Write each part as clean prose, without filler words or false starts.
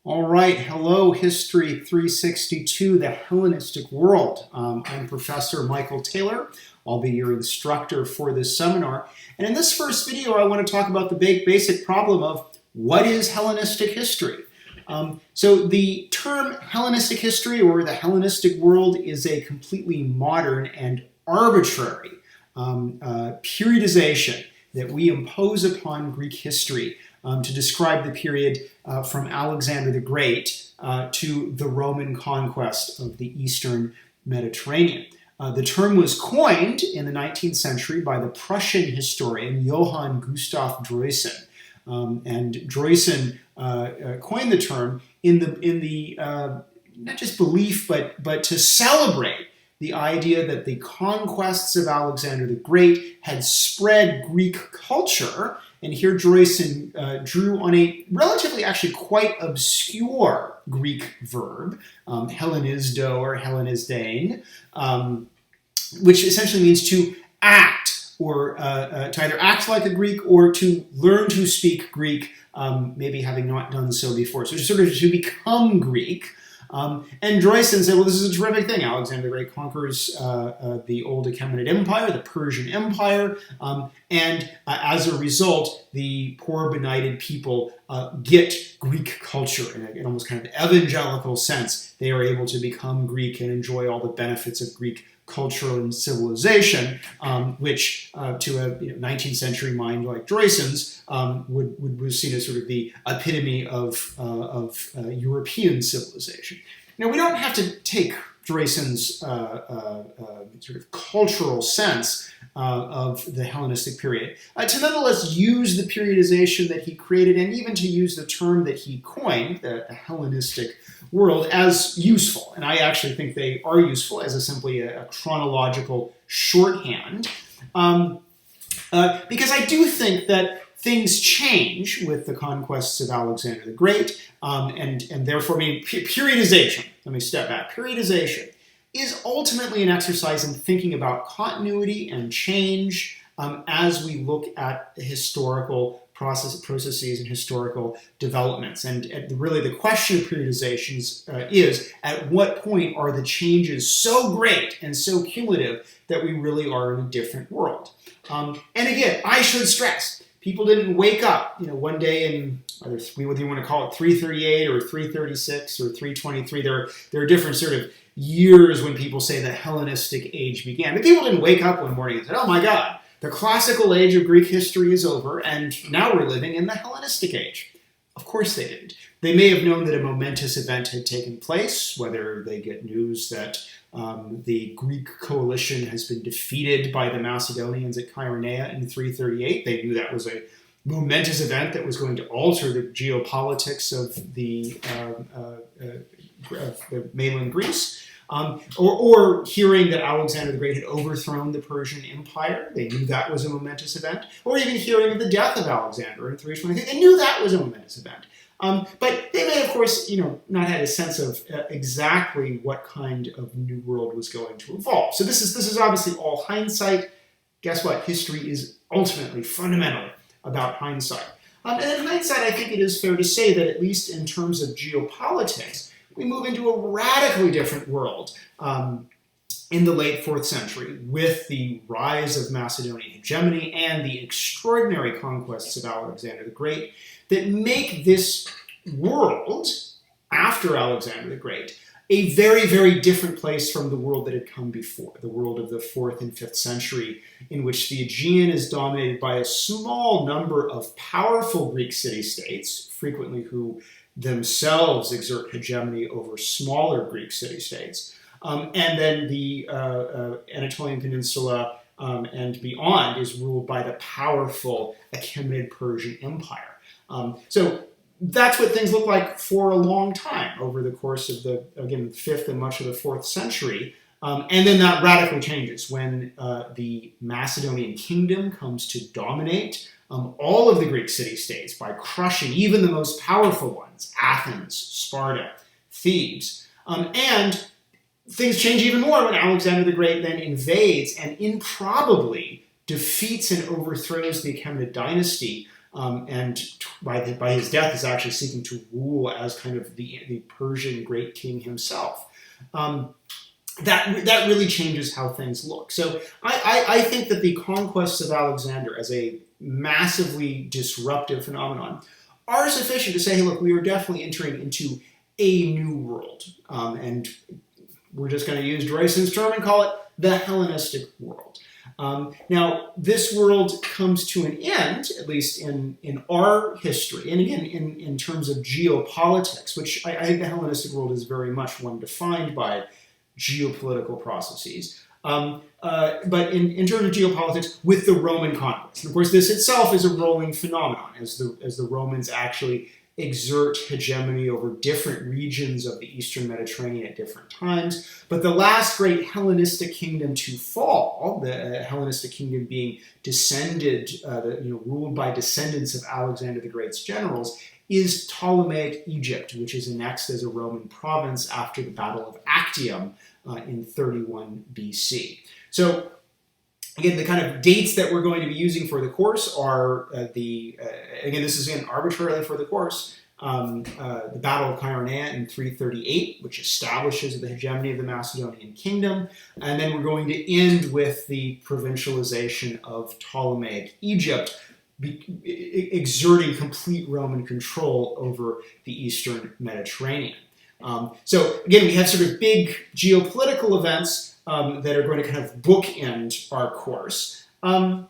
All right, hello, History 362, the Hellenistic World. I'm Professor Michael Taylor. I'll be your instructor for this seminar. And in this first video, I want to talk about the basic problem of what is Hellenistic history? So the term Hellenistic history or the Hellenistic world is a completely modern and arbitrary periodization that we impose upon Greek history to describe the period from Alexander the Great to the Roman conquest of the Eastern Mediterranean. The term was coined in the 19th century by the Prussian historian Johann Gustav Droysen. And Droysen coined the term in the not just belief, but to celebrate the idea that the conquests of Alexander the Great had spread Greek culture. And here Droysen drew on a relatively actually quite obscure Greek verb, Hellenizdo or Hellenizdein, which essentially means to act, or to either act like a Greek or to learn to speak Greek, maybe having not done so before. So sort of to become Greek. And Droysen said, well, this is a terrific thing. Alexander the Great conquers the old Achaemenid Empire, the Persian Empire, and as a result, the poor benighted people get Greek culture in an almost kind of evangelical sense. They are able to become Greek and enjoy all the benefits of Greek culture and civilization, which to a 19th century mind like Droysen's was seen as sort of the epitome of European civilization. Now, we don't have to take Droysen's sort of cultural sense of the Hellenistic period to nonetheless use the periodization that he created and even to use the term that he coined, the Hellenistic world, as useful. And I actually think they are useful as simply a chronological shorthand. Because I do think that things change with the conquests of Alexander the Great, and therefore, periodization, let me step back, periodization is ultimately an exercise in thinking about continuity and change as we look at historical processes and historical developments. And really the question of periodizations is, at what point are the changes so great and so cumulative that we really are in a different world? And again, I should stress, people didn't wake up, one day in whether you want to call it 338 or 336 or 323. There are different sort of years when people say the Hellenistic age began. But people didn't wake up one morning and say, oh my God, the classical age of Greek history is over, and now we're living in the Hellenistic age. Of course they didn't. They may have known that a momentous event had taken place, whether they get news that the Greek coalition has been defeated by the Macedonians at Chaeronea in 338. They knew that was a momentous event that was going to alter the geopolitics of the mainland Greece. Or hearing that Alexander the Great had overthrown the Persian Empire. They knew that was a momentous event. Or even hearing of the death of Alexander in 323. They knew that was a momentous event. But they may, of course, not had a sense of exactly what kind of new world was going to evolve. So this is obviously all hindsight. Guess what? History is ultimately fundamentally about hindsight. And in hindsight, I think it is fair to say that at least in terms of geopolitics, we move into a radically different world in the late 4th century with the rise of Macedonian hegemony and the extraordinary conquests of Alexander the Great that make this world, after Alexander the Great, a very, very different place from the world that had come before, the world of the 4th and 5th century, in which the Aegean is dominated by a small number of powerful Greek city-states, frequently who themselves exert hegemony over smaller Greek city-states. And then the Anatolian Peninsula and beyond is ruled by the powerful Achaemenid Persian Empire. So that's what things look like for a long time over the course of the 5th and much of the 4th century. And then that radically changes when the Macedonian kingdom comes to dominate all of the Greek city-states by crushing even the most powerful ones, Athens, Sparta, Thebes. And things change even more when Alexander the Great then invades and improbably defeats and overthrows the Achaemenid dynasty and by his death is actually seeking to rule as kind of the Persian great king himself. That really changes how things look. So I think that the conquests of Alexander as a massively disruptive phenomenon are sufficient to say, hey, look, we are definitely entering into a new world. And we're just going to use Droysen's term and call it the Hellenistic world. Now, this world comes to an end, at least in our history, and again, in terms of geopolitics, which I think the Hellenistic world is very much one defined by geopolitical processes. But in terms of geopolitics, with the Roman conquest. And of course, this itself is a rolling phenomenon, as the Romans actually exert hegemony over different regions of the Eastern Mediterranean at different times. But the last great Hellenistic kingdom to fall, the Hellenistic kingdom being descended, ruled by descendants of Alexander the Great's generals, is Ptolemaic Egypt, which is annexed as a Roman province after the Battle of Actium in 31 BC. So again, the kind of dates that we're going to be using for the course are again, this is arbitrarily for the course, the Battle of Chaeronea in 338, which establishes the hegemony of the Macedonian kingdom. And then we're going to end with the provincialization of Ptolemaic Egypt, exerting complete Roman control over the Eastern Mediterranean. So again, we have sort of big geopolitical events that are going to kind of bookend our course. But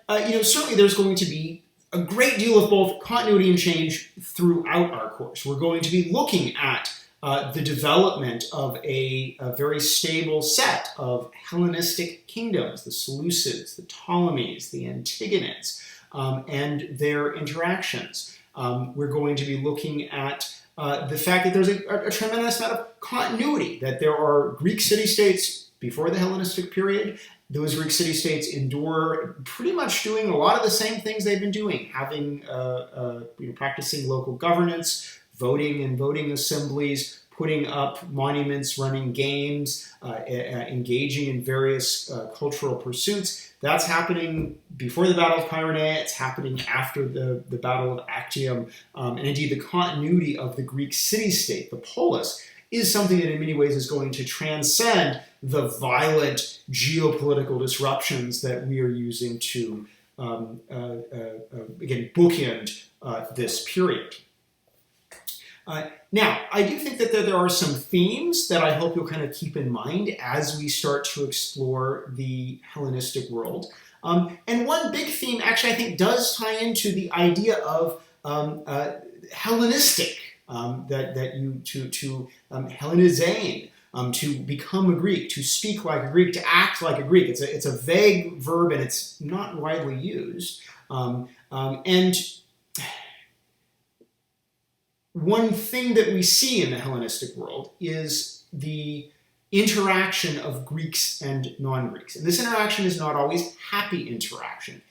certainly there's going to be a great deal of both continuity and change throughout our course. We're going to be looking at the development of a very stable set of Hellenistic kingdoms, the Seleucids, the Ptolemies, the Antigonids, and their interactions. We're going to be looking at the fact that there's a tremendous amount of continuity, that there are Greek city-states before the Hellenistic period. Those Greek city-states endure pretty much doing a lot of the same things they've been doing, having practicing local governance, voting in voting assemblies, putting up monuments, running games, engaging in various cultural pursuits. That's happening before the Battle of Chaeronea. It's happening after the Battle of Actium. And indeed, the continuity of the Greek city-state, the polis, is something that in many ways is going to transcend the violent geopolitical disruptions that we are using to, again, bookend this period. Now, I do think that there are some themes that I hope you'll kind of keep in mind as we start to explore the Hellenistic world. And one big theme actually I think does tie into the idea of Hellenistic, Hellenizane, to become a Greek, to speak like a Greek, to act like a Greek. It's a vague verb and it's not widely used. And one thing that we see in the Hellenistic world is the interaction of Greeks and non-Greeks. And this interaction is not always happy interaction.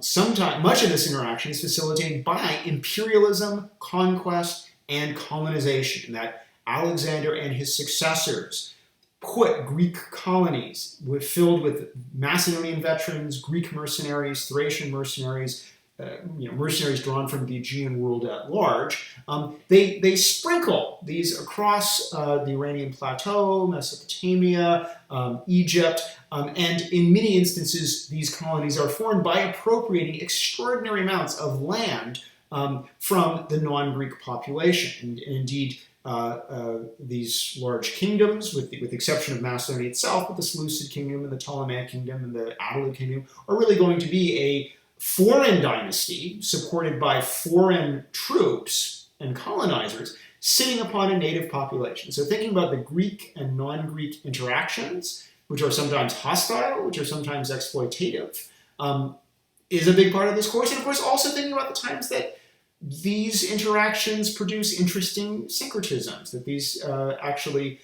Sometimes, much of this interaction is facilitated by imperialism, conquest, and colonization, that Alexander and his successors put Greek colonies filled with Macedonian veterans, Greek mercenaries, Thracian mercenaries, mercenaries drawn from the Aegean world at large. They sprinkle these across the Iranian plateau, Mesopotamia, Egypt, and in many instances, these colonies are formed by appropriating extraordinary amounts of land from the non-Greek population. And indeed, these large kingdoms, with the exception of Macedonia itself, but the Seleucid kingdom and the Ptolemaic kingdom and the Attalid kingdom are really going to be a foreign dynasty supported by foreign troops and colonizers sitting upon a native population. So thinking about the Greek and non-Greek interactions, which are sometimes hostile, which are sometimes exploitative, is a big part of this course. And of course, also thinking about the times that these interactions produce interesting syncretisms, that these actually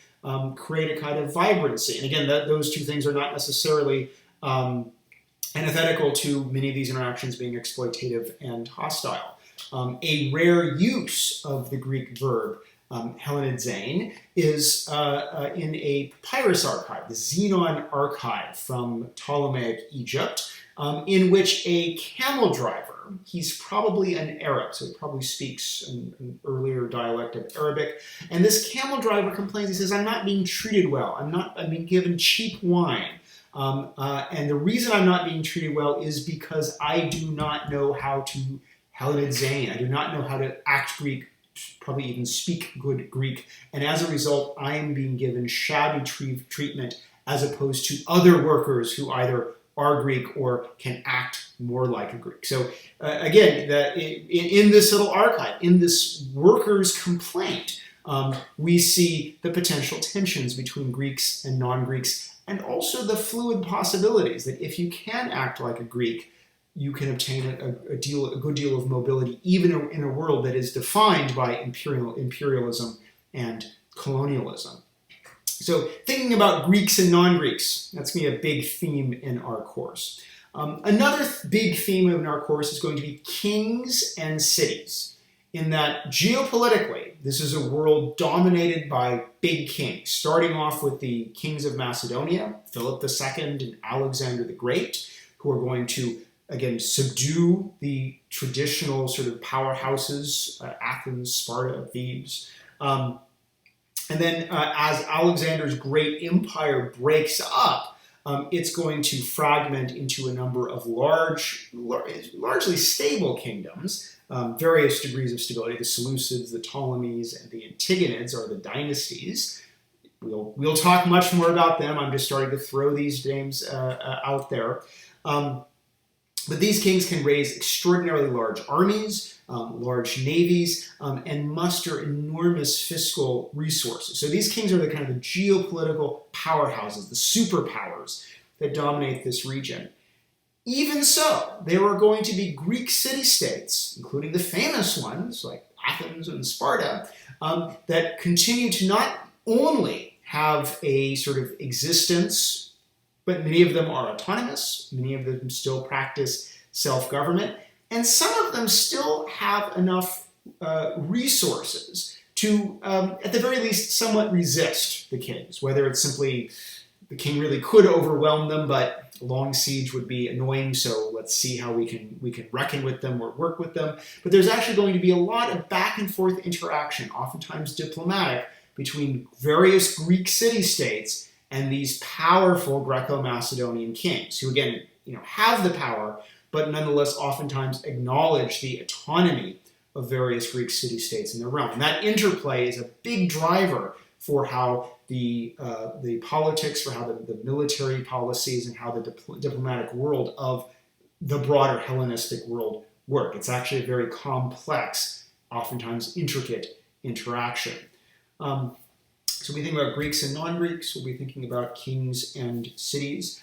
create a kind of vibrancy. And again, those two things are not necessarily antithetical to many of these interactions being exploitative and hostile. A rare use of the Greek verb Hellenizane is in a papyrus archive, the Xenon archive from Ptolemaic Egypt. in which a camel driver, he's probably an Arab, so he probably speaks an earlier dialect of Arabic, and this camel driver complains, he says, I'm not being treated well, I'm being given cheap wine. And the reason I'm not being treated well is because I do not know how to Hellensitic. I do not know how to act Greek, probably even speak good Greek. And as a result, I am being given shabby treatment as opposed to other workers who either are Greek or can act more like a Greek. So again, in this little archive, in this workers' complaint, we see the potential tensions between Greeks and non-Greeks, and also the fluid possibilities that if you can act like a Greek, you can obtain a good deal of mobility, even in a world that is defined by imperialism and colonialism. So thinking about Greeks and non-Greeks, that's going to be a big theme in our course. Another big theme in our course is going to be kings and cities, in that geopolitically, this is a world dominated by big kings, starting off with the kings of Macedonia, Philip II and Alexander the Great, who are going to, again, subdue the traditional sort of powerhouses, Athens, Sparta, Thebes. And then as Alexander's great empire breaks up, it's going to fragment into a number of largely stable kingdoms, various degrees of stability. The Seleucids, the Ptolemies, and the Antigonids are the dynasties. We'll talk much more about them. I'm just starting to throw these names out there. But these kings can raise extraordinarily large armies, large navies, and muster enormous fiscal resources. So these kings are the kind of the geopolitical powerhouses, the superpowers that dominate this region. Even so, there are going to be Greek city-states, including the famous ones like Athens and Sparta, that continue to not only have a sort of existence, but many of them are autonomous, many of them still practice self-government, and some of them still have enough resources to, at the very least, somewhat resist the kings, whether it's simply the king really could overwhelm them, but a long siege would be annoying, so let's see how we can reckon with them or work with them. But there's actually going to be a lot of back and forth interaction, oftentimes diplomatic, between various Greek city-states and these powerful Greco-Macedonian kings, who again, have the power, but nonetheless oftentimes acknowledge the autonomy of various Greek city-states in their realm. And that interplay is a big driver for how the politics, for how the military policies, and how the diplomatic world of the broader Hellenistic world work. It's actually a very complex, oftentimes intricate interaction. So we think about Greeks and non-Greeks. We'll be thinking about kings and cities.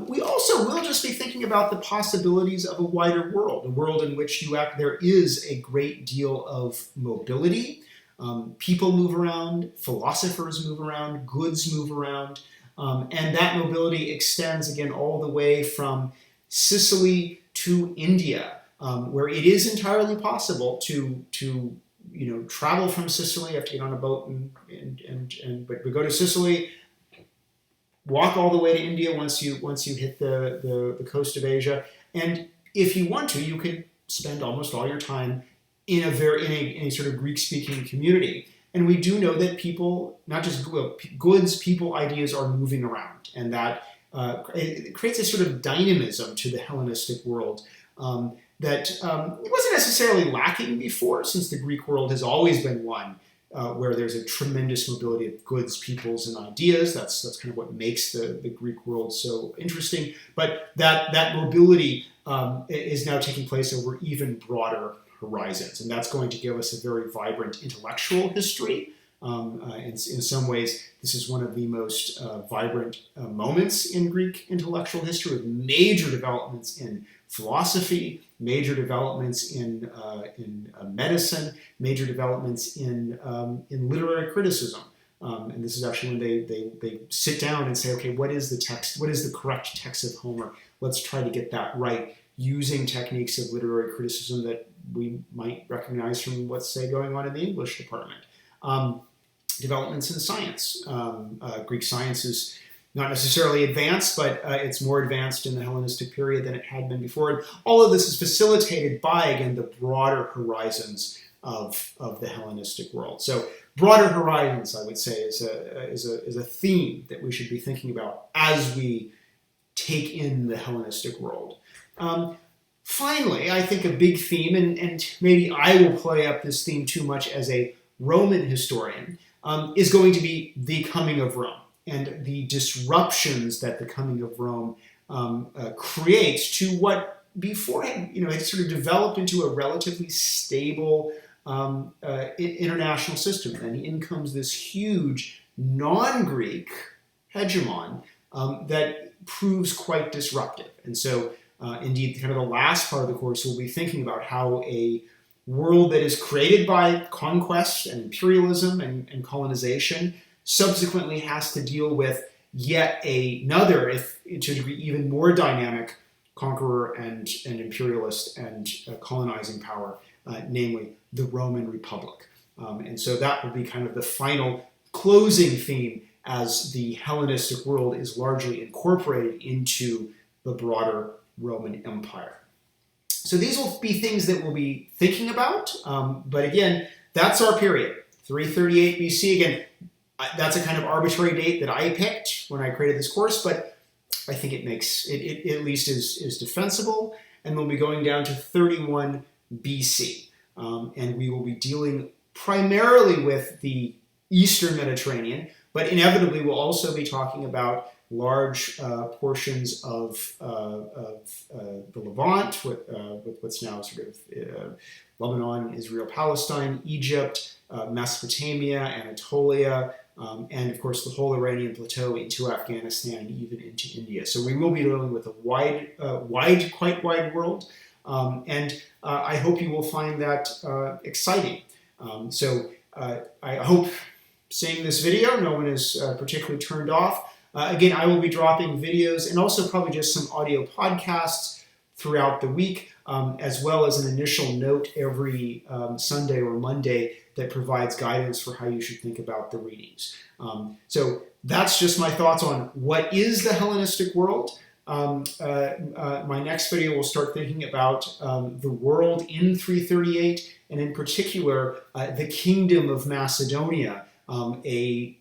We also will just be thinking about the possibilities of a wider world, a world in which there is a great deal of mobility. People move around, philosophers move around, goods move around, and that mobility extends, again, all the way from Sicily to India, where it is entirely possible to travel from Sicily. You have to get on a boat but we go to Sicily, walk all the way to India once you hit the coast of Asia, and if you want to, you can spend almost all your time in a sort of Greek-speaking community. And we do know that people, not just goods, people, ideas are moving around, and that it creates a sort of dynamism to the Hellenistic world that it wasn't necessarily lacking before, since the Greek world has always been one where there's a tremendous mobility of goods, peoples, and ideas. That's kind of what makes the Greek world so interesting. But that mobility is now taking place over even broader horizons, and that's going to give us a very vibrant intellectual history. In some ways, this is one of the most vibrant moments in Greek intellectual history, with major developments in philosophy, major developments in medicine, major developments in literary criticism. And this is actually when they sit down and say, okay, what is the text? What is the correct text of Homer? Let's try to get that right, using techniques of literary criticism that we might recognize from what's, say, going on in the English department. Developments in science. Greek science is not necessarily advanced, but it's more advanced in the Hellenistic period than it had been before. And all of this is facilitated by, again, the broader horizons of the Hellenistic world. So broader horizons, I would say, is a theme that we should be thinking about as we take in the Hellenistic world. Finally, I think a big theme, and maybe I will play up this theme too much as a Roman historian, is going to be the coming of Rome and the disruptions that the coming of Rome creates to what beforehand, had sort of developed into a relatively stable international system. And in comes this huge non-Greek hegemon that proves quite disruptive. And so, indeed, kind of the last part of the course, we'll be thinking about how a world that is created by conquest and imperialism and colonization subsequently has to deal with yet another, if to a degree even more dynamic, conqueror and imperialist and colonizing power, namely the Roman Republic. And so that will be kind of the final closing theme as the Hellenistic world is largely incorporated into the broader Roman Empire. So these will be things that we'll be thinking about, but again, that's our period, 338 BC. Again, that's a kind of arbitrary date that I picked when I created this course, but I think it makes it at least is defensible, and we'll be going down to 31 BC, and we will be dealing primarily with the Eastern Mediterranean, but inevitably we'll also be talking about large portions of the Levant, with what's now sort of Lebanon, Israel, Palestine, Egypt, Mesopotamia, Anatolia, and of course the whole Iranian plateau into Afghanistan and even into India. So we will be dealing with a quite wide world, and I hope you will find that exciting. So I hope seeing this video, no one is particularly turned off. Again, I will be dropping videos and also probably just some audio podcasts throughout the week, as well as an initial note every Sunday or Monday that provides guidance for how you should think about the readings. So that's just my thoughts on what is the Hellenistic world. My next video will start thinking about the world in 338, and in particular, the Kingdom of Macedonia, a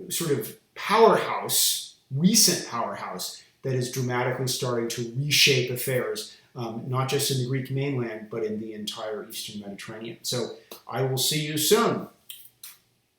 sort of powerhouse, recent powerhouse, that is dramatically starting to reshape affairs, not just in the Greek mainland, but in the entire Eastern Mediterranean. So I will see you soon.